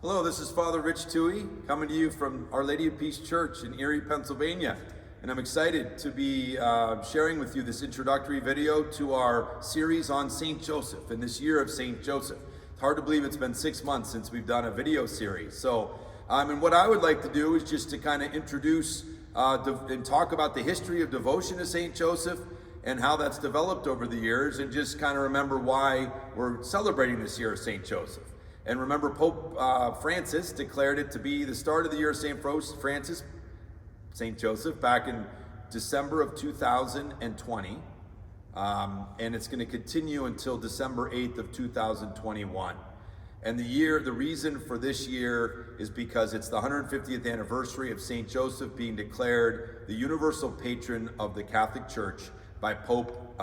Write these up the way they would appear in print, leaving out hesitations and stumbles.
Hello, this is Father Rich Toohey coming to you from Our Lady of Peace Church in Erie, Pennsylvania. And I'm excited to be sharing with you this introductory video to our series on St. Joseph and this year of St. Joseph. It's hard to believe it's been 6 months since we've done a video series. And what I would like to do is just to kind of introduce and talk about the history of devotion to St. Joseph and how that's developed over the years, and just kind of remember why we're celebrating this year of St. Joseph. And remember, Pope Francis declared it to be the start of the year of St. Joseph, back in December of 2020. And it's going to continue until December 8th of 2021. And the reason for this year is because it's the 150th anniversary of St. Joseph being declared the universal patron of the Catholic Church by Pope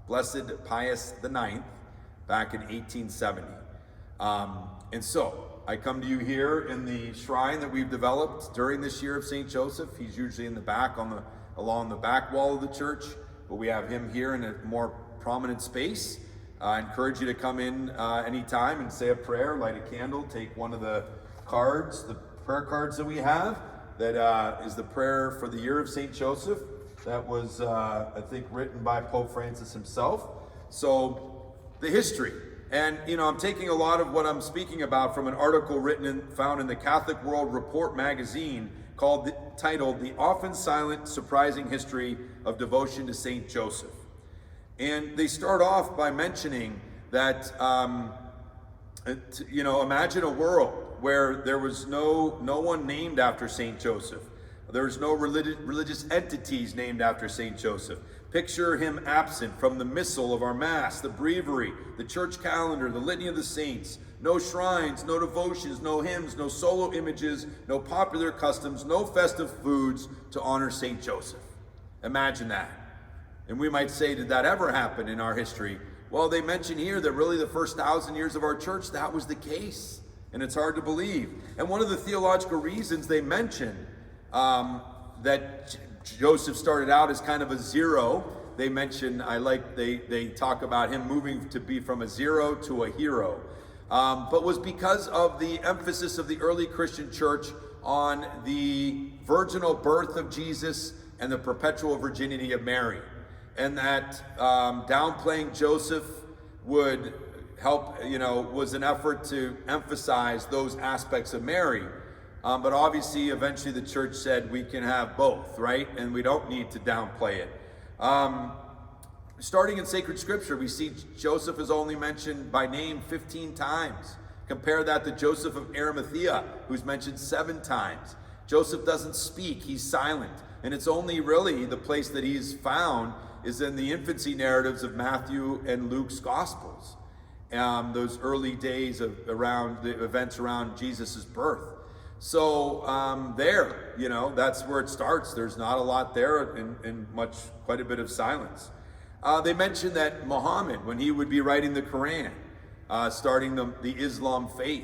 Blessed Pius IX back in 1870. And so I come to you here in the shrine that we've developed during this year of St. Joseph. He's usually in the back along the back wall of the church, but we have him here in a more prominent space. I encourage you to come in anytime and say a prayer, light a candle, take one of the cards, the prayer cards that we have, that is the prayer for the year of St. Joseph. That was, I think, written by Pope Francis himself. So, the history. And, I'm taking a lot of what I'm speaking about from an article found in the Catholic World Report magazine titled The Often Silent, Surprising History of Devotion to St. Joseph. And they start off by mentioning that, imagine a world where there was no one named after St. Joseph. There's no religious entities named after St. Joseph. Picture him absent from the missal of our Mass, the breviary, the church calendar, the litany of the saints. No shrines, no devotions, no hymns, no solo images, no popular customs, no festive foods to honor St. Joseph. Imagine that. And we might say, did that ever happen in our history? Well, they mention here that really the first 1,000 years of our church, that was the case. And it's hard to believe. And one of the theological reasons they mention that Joseph started out as kind of a zero. They mention, they talk about him moving to be from a zero to a hero. But was because of the emphasis of the early Christian church on the virginal birth of Jesus and the perpetual virginity of Mary. And that downplaying Joseph would help, was an effort to emphasize those aspects of Mary. But obviously, eventually the church said we can have both, right? And we don't need to downplay it. Starting in sacred scripture, we see Joseph is only mentioned by name 15 times. Compare that to Joseph of Arimathea, who's mentioned 7 times. Joseph doesn't speak, he's silent. And it's only really the place that he's found is in the infancy narratives of Matthew and Luke's Gospels. Those early days around the events around Jesus' birth. So that's where it starts. There's not a lot there and quite a bit of silence. They mentioned that Muhammad, when he would be writing the Quran, starting the Islam faith,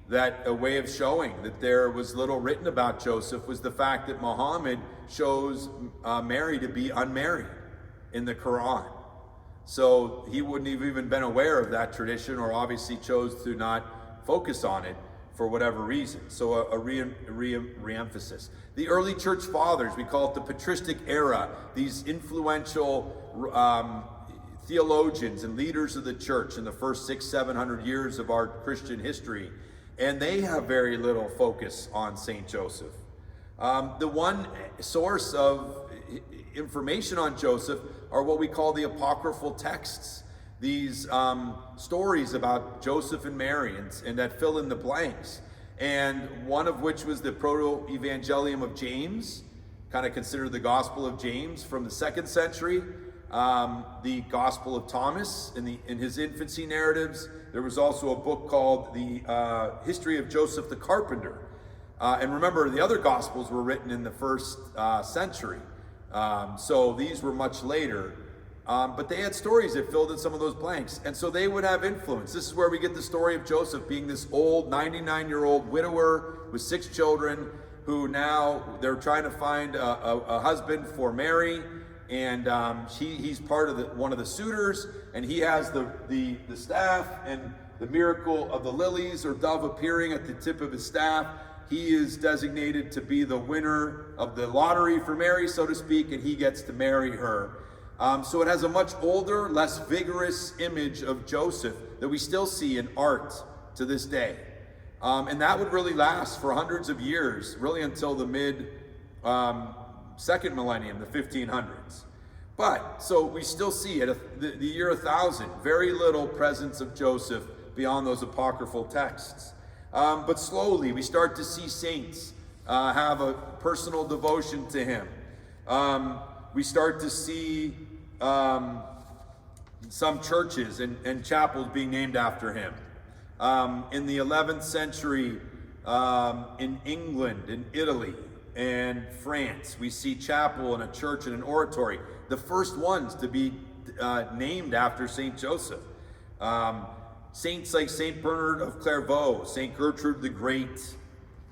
that a way of showing that there was little written about Joseph was the fact that Muhammad shows Mary to be unmarried in the Quran. So he wouldn't have even been aware of that tradition, or obviously chose to not focus on it for whatever reason. So a re-emphasis. The early church fathers, we call it the Patristic Era, these influential theologians and leaders of the church in the first 600-700 years of our Christian history, and they have very little focus on St. Joseph. The one source of information on Joseph are what we call the Apocryphal Texts. These stories about Joseph and Mary and that fill in the blanks. And one of which was the Proto-Evangelium of James, kind of considered the Gospel of James from the 2nd century. The Gospel of Thomas in his infancy narratives. There was also a book called the History of Joseph the Carpenter. And remember, the other Gospels were written in the 1st century. So these were much later. But they had stories that filled in some of those blanks. And so they would have influence. This is where we get the story of Joseph being this old 99-year-old widower with 6 children who now they're trying to find a husband for Mary. and he's part of one of the suitors, and he has the staff and the miracle of the lilies or dove appearing at the tip of his staff. He is designated to be the winner of the lottery for Mary, so to speak, and he gets to marry her. So it has a much older, less vigorous image of Joseph that we still see in art to this day. And that would really last for hundreds of years, really until the second millennium, the 1500s. But, so we still see at the year 1000, very little presence of Joseph beyond those apocryphal texts. But slowly we start to see saints have a personal devotion to him. We start to see some churches and chapels being named after him. In the 11th century, in England, in Italy, and France, we see chapel and a church and an oratory, the first ones to be named after St. Joseph. Saints like St. Bernard of Clairvaux, St. Gertrude the Great,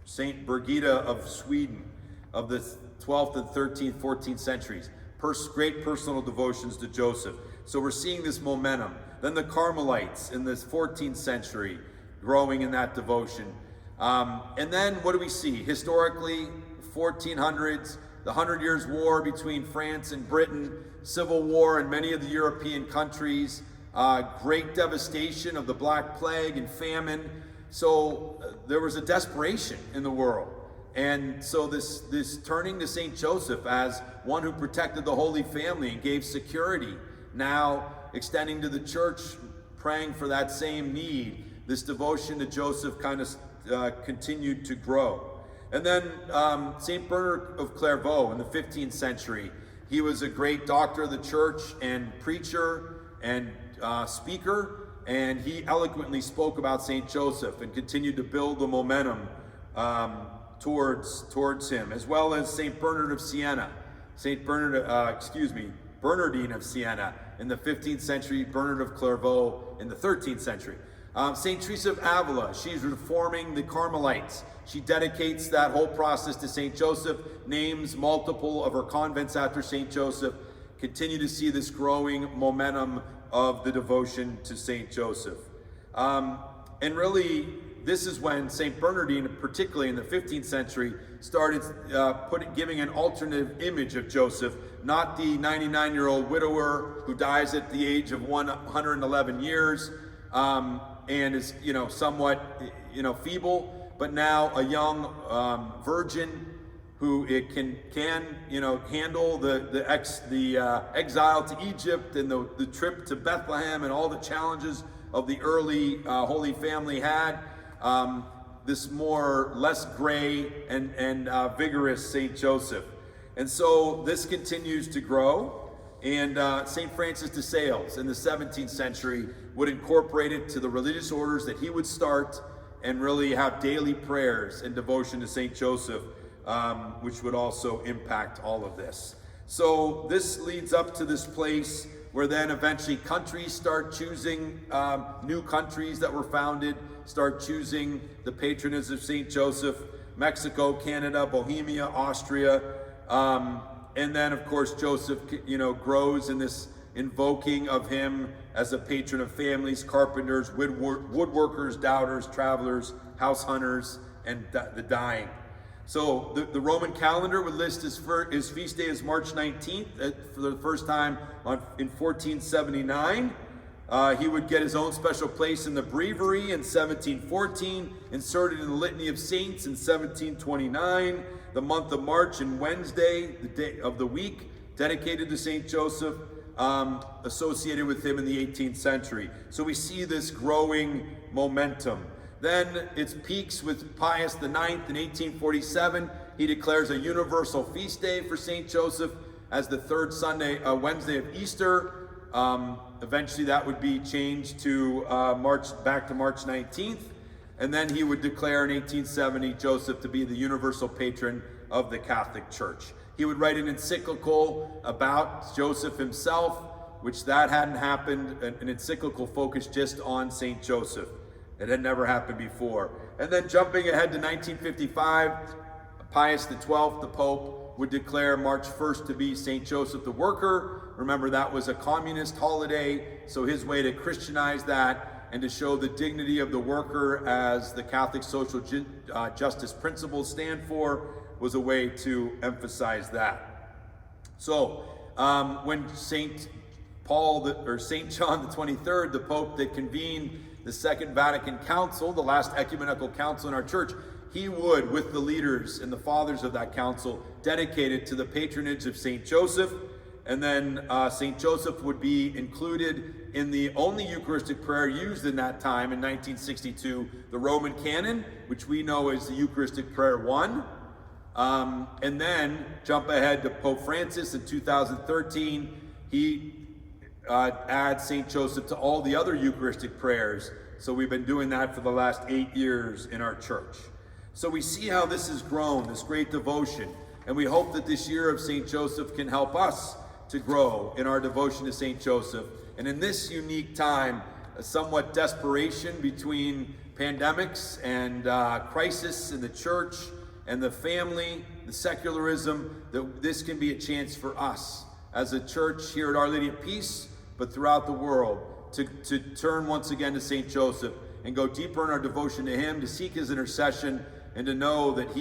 St. Birgitta of Sweden of the 12th and 13th, 14th centuries. Great personal devotions to Joseph. So we're seeing this momentum. Then the Carmelites in the 14th century growing in that devotion. And then what do we see? Historically, 1400s, the 100 Years' War between France and Britain, civil war in many of the European countries, great devastation of the Black Plague and famine. So there was a desperation in the world. And so this turning to St. Joseph as one who protected the Holy Family and gave security, now extending to the church, praying for that same need, this devotion to Joseph kind of continued to grow. And then St. Bernard of Clairvaux in the 15th century, he was a great doctor of the church and preacher and speaker, and he eloquently spoke about St. Joseph and continued to build the momentum towards him, as well as St. Bernard of Siena, Bernardine of Siena in the 15th century, Bernard of Clairvaux in the 13th century. St. Teresa of Avila, she's reforming the Carmelites. She dedicates that whole process to St. Joseph, names multiple of her convents after St. Joseph, continue to see this growing momentum of the devotion to St. Joseph. And really, this is when St. Bernardine, particularly in the 15th century, started giving an alternative image of Joseph, not the 99-year-old widower who dies at the age of 111 years and is, somewhat, feeble, but now a young virgin who can handle the exile to Egypt and the trip to Bethlehem and all the challenges of the early Holy Family had. This less gray and vigorous St. Joseph. And so this continues to grow, and St. Francis de Sales in the 17th century would incorporate it to the religious orders that he would start and really have daily prayers and devotion to St. Joseph, which would also impact all of this. So this leads up to this place where then eventually countries start choosing, new countries that were founded, start choosing the patronage of St. Joseph, Mexico, Canada, Bohemia, Austria. And then, of course, Joseph, grows in this invoking of him as a patron of families, carpenters, woodworkers, doubters, travelers, house hunters, and the dying. So the Roman calendar would list his feast day as March 19th for the first time in 1479. He would get his own special place in the breviary in 1714, inserted in the Litany of Saints in 1729, the month of March and Wednesday, the day of the week, dedicated to St. Joseph, associated with him in the 18th century. So we see this growing momentum. Then it peaks with Pius IX in 1847. He declares a universal feast day for St. Joseph as the third Wednesday of Easter. Eventually that would be changed to back to March 19th. And then he would declare in 1870 Joseph to be the universal patron of the Catholic Church. He would write an encyclical about Joseph himself, which that hadn't happened, an encyclical focused just on St. Joseph. It had never happened before. And then jumping ahead to 1955, Pius XII, the Pope, would declare March 1st to be St. Joseph the Worker. Remember, that was a communist holiday, so his way to Christianize that and to show the dignity of the worker as the Catholic social justice principles stand for was a way to emphasize that. So when St. John the 23rd, the Pope that convened the Second Vatican Council, the last ecumenical council in our church, he would, with the leaders and the fathers of that council, dedicate it to the patronage of St. Joseph. And then St. Joseph would be included in the only Eucharistic prayer used in that time in 1962, the Roman canon, which we know as the Eucharistic Prayer 1. And then jump ahead to Pope Francis in 2013. He adds St. Joseph to all the other Eucharistic prayers. So we've been doing that for the last 8 years in our church. So we see how this has grown, this great devotion. And we hope that this year of St. Joseph can help us to grow in our devotion to St. Joseph. And in this unique time, a somewhat desperation between pandemics and crisis in the church and the family, the secularism, that this can be a chance for us as a church here at Our Lady of Peace, but throughout the world, to turn once again to St. Joseph and go deeper in our devotion to him, to seek his intercession, and to know that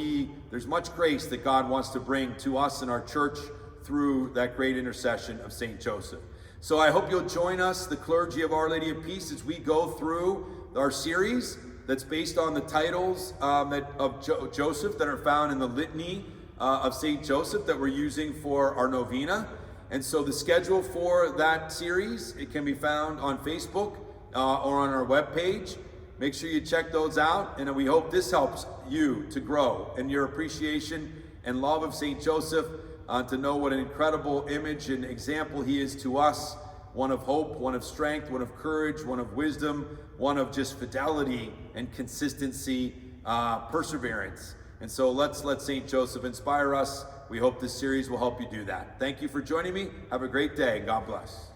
there's much grace that God wants to bring to us in our church through that great intercession of St. Joseph. So I hope you'll join us, the clergy of Our Lady of Peace, as we go through our series that's based on the titles of Joseph that are found in the litany of St. Joseph that we're using for our novena. And so the schedule for that series, it can be found on Facebook or on our webpage. Make sure you check those out, and we hope this helps you to grow in your appreciation and love of St. Joseph, to know what an incredible image and example he is to us, one of hope, one of strength, one of courage, one of wisdom, one of just fidelity and consistency, perseverance. And so let's let St. Joseph inspire us. We hope this series will help you do that. Thank you for joining me. Have a great day. God bless.